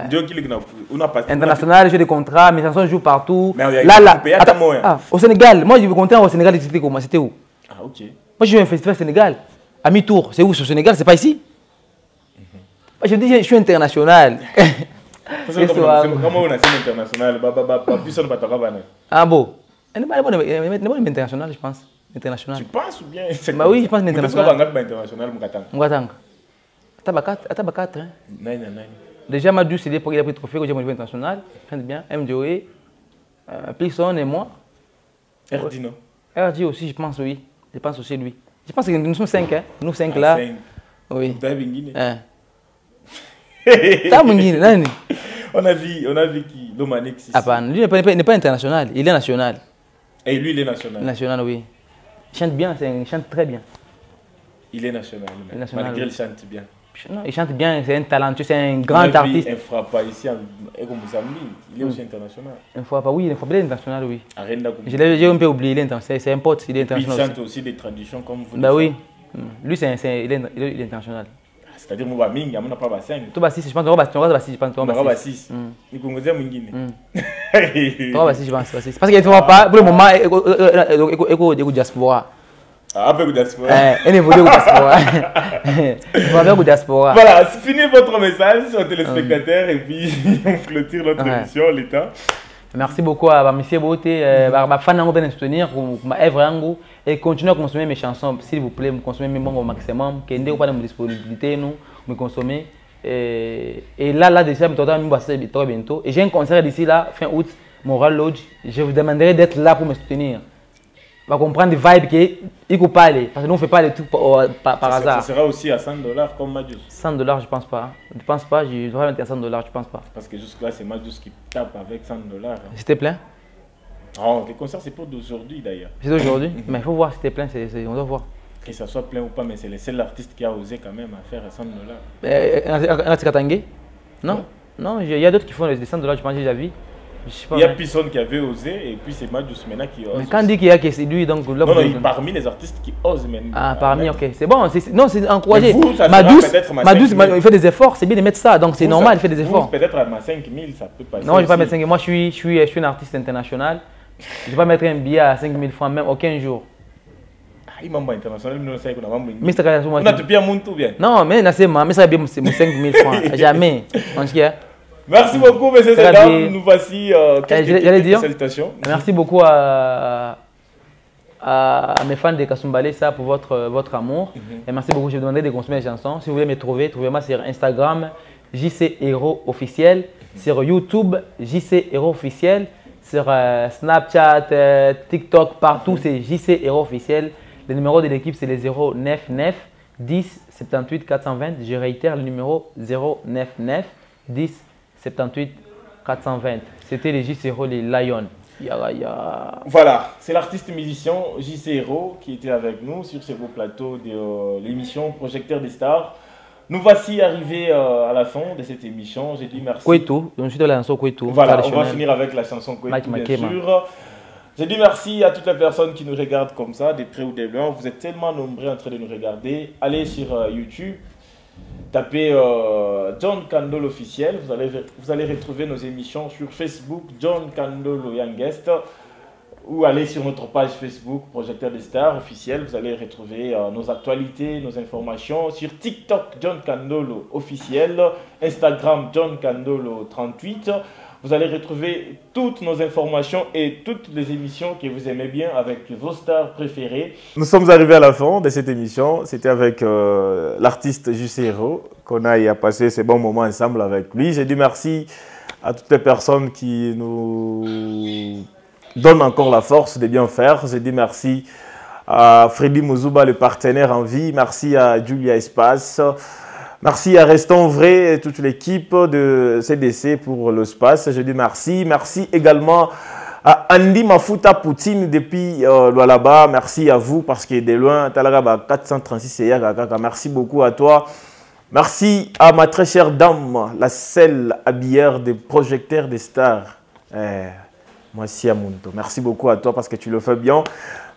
On a pas international, j'ai des contrats, mes chansons jouent partout. Mais là, au Sénégal, moi je veux compter au Sénégal, c'était comment? C'était où? Ah OK. Moi j'ai eu un festival au Sénégal à mi-tour. C'est où? Au Sénégal, c'est pas ici. Je dis je suis international. Comment on a signé international? Personne ne va te. Ah bon? Elle n'est pas international, je pense. International. Tu penses ou bien? Bah oui, je pense international. Mougatang. Attends, 4. Déjà, Madou, c'est pour qu'il a pris le trophée au niveau international. Bien. MDOE, Plisson et moi. Erdino. RD aussi, je pense, oui. Je pense aussi lui. Je pense que nous sommes 5, hein. Nous 5 là. 5. Oui. On a vu qui? Lomanex. Ah, lui n'est pas international, il est national. Et lui, il est national. National, oui. Il chante bien, il chante très bien. Il est national, Il est national, malgré oui. il chante bien. Non, il chante bien, c'est un talentueux, c'est un grand artiste. Il ne fera pas ici au Mozambique, il est aussi international. Une fois pas, oui, il est international, oui. Arenda J'ai un peu oublié, il est international, c'est un pote, il est il international. chante aussi des traditions comme vous. Bah oui, lui, il est international. C'est-à-dire, moi, il n'y a pas 5. Toi, je pense que tu vas 6, je pense que tu vas 6. Ni Congolais, ni Guinée. Toi, vas-y, je pense. Parce qu'il ne faut pas, pour le moment, écoute diaspora. Ah, avec le diaspora. Elle évolue au diaspora. On va avec le diaspora. Voilà, finissez votre message aux téléspectateurs et puis on clôture notre émission, l'État. Merci beaucoup à M. Beauté, à fan de nous soutenir pour ma œuvre et continuer à consommer mes chansons, s'il vous plaît, consommer mes bons au maximum, que nous pas de disponibilité, nous me consommer. Et là déjà, je vais bientôt. Et j'ai un concert d'ici là, fin août, Moral Lodge. Je vous demanderai d'être là pour me soutenir. On va comprendre des vibes qu'il faut pas aller, parce que nous on ne fait pas les tout par hasard. Ça sera aussi à $100 comme Majus. $100, je pense pas. Je pense pas, je dois mettre $100, je pense pas. Parce que jusque-là, c'est Majus qui tape avec $100. S'il te plaît. Oh, les concerts, c'est pour d'aujourd'hui d'ailleurs. C'est d'aujourd'hui, mais il faut voir s'il te plaît, on doit voir. Que ça soit plein ou pas, mais c'est le seul artiste qui a osé quand même à faire $100. Un Katangé? Non, ouais. Non, il y a d'autres qui font des $100, je pense que j'ai déjà vu. Il y a personne qui avait osé et puis c'est Majus maintenant qui ose. Mais quand on dit qu'il y a que c'est lui, donc là, non, parmi les artistes qui osent maintenant. Ah, parmi, ok, c'est bon, non, c'est encouragé. Madous, il fait des efforts, c'est bien de mettre ça, donc c'est normal, il fait des efforts. Peut-être à 5 000, ça peut passer. Non, je ne vais pas mettre 5 000, moi je suis un artiste international. Je ne vais pas mettre un billet à 5 000 francs, même aucun jour. Il m'a dit international, mais ça mais c'est quand même. Tu bien monter ou bien? Non, mais ça va bien 5 000 francs, jamais. Merci beaucoup, M. Zedam. Nous voici quelques salutations. Merci beaucoup à mes fans de Kasumbalé ça pour votre amour. Et merci beaucoup. Je vous demanderai de consommer les chansons. Si vous voulez me trouver, trouvez-moi sur Instagram, JC Héros Officiel. Sur YouTube, JC Héros Officiel. Sur Snapchat, TikTok, partout, c'est JC Héros Officiel. Le numéro de l'équipe, c'est le 099 10 78 420. Je réitère le numéro 099 10 78 420. C'était les JC Héros, les Lions. Voilà, c'est l'artiste musicien JC Héros qui était avec nous sur ce beau plateau de l'émission Projecteur des Stars. Nous voici arrivés à la fin de cette émission. J'ai dit merci. Kouetou, je suis de la chanson Kouetou. Voilà, on va finir avec la chanson Kouetou, bien sûr. J'ai dit merci à toutes les personnes qui nous regardent comme ça, de près ou de loin. Vous êtes tellement nombreux en train de nous regarder. Allez sur YouTube. Tapez John Kandolo officiel, vous allez retrouver nos émissions sur Facebook, John Kandolo Youngest, ou allez sur notre page Facebook, Projecteur des Stars officiel, vous allez retrouver nos actualités, nos informations, sur TikTok, John Kandolo officiel, Instagram, John Kandolo 38. Vous allez retrouver toutes nos informations et toutes les émissions que vous aimez bien avec vos stars préférées. Nous sommes arrivés à la fin de cette émission. C'était avec l'artiste JC Héros qu'on a passé ces bons moments ensemble avec lui. J'ai dit merci à toutes les personnes qui nous donnent encore la force de bien faire. J'ai dit merci à Freddy Mouzouba, le partenaire en vie. Merci à Julia Espace. Merci à Restons Vrai et toute l'équipe de CDC pour le space. Je dis merci. Merci également à Andy Mafuta Poutine depuis là-bas. Merci à vous parce qu'il est de loin. 436 merci beaucoup à toi. Merci à ma très chère dame, la seule habillère des projecteurs des stars. Moi aussi à Mundo. Merci beaucoup à toi parce que tu le fais bien.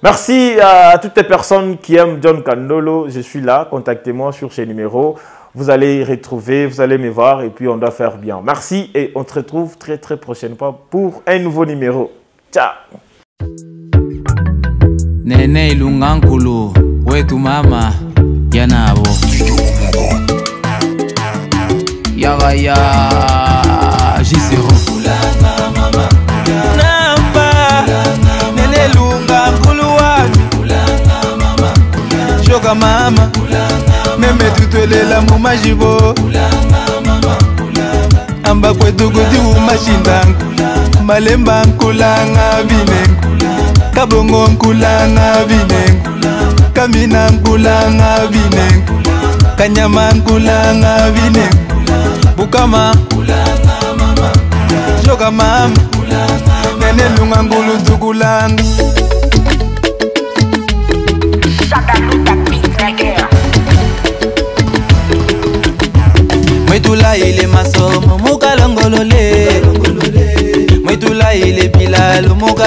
Merci à toutes les personnes qui aiment John Kandolo. Je suis là. Contactez-moi sur ces numéros. Vous allez retrouver, vous allez me voir et puis on doit faire bien. Merci et on se retrouve très très prochainement pour un nouveau numéro. Ciao. Nene ilungankulu wetu mama yanabo yagaya jisero namba nene ilungankulu wami shoka mama meme tutolela mu majibo amba kwetu kuti umashindangu malemba nkulanga vinengu kabongo nkulanga vinengu kamina nkulanga vinengu kanyama nkulanga vinengu bukama shoka mama nene lunga ngulu tukulanga Mwitula ile masomo mukalongolole. Mwitula ile bilalo mukalongolole.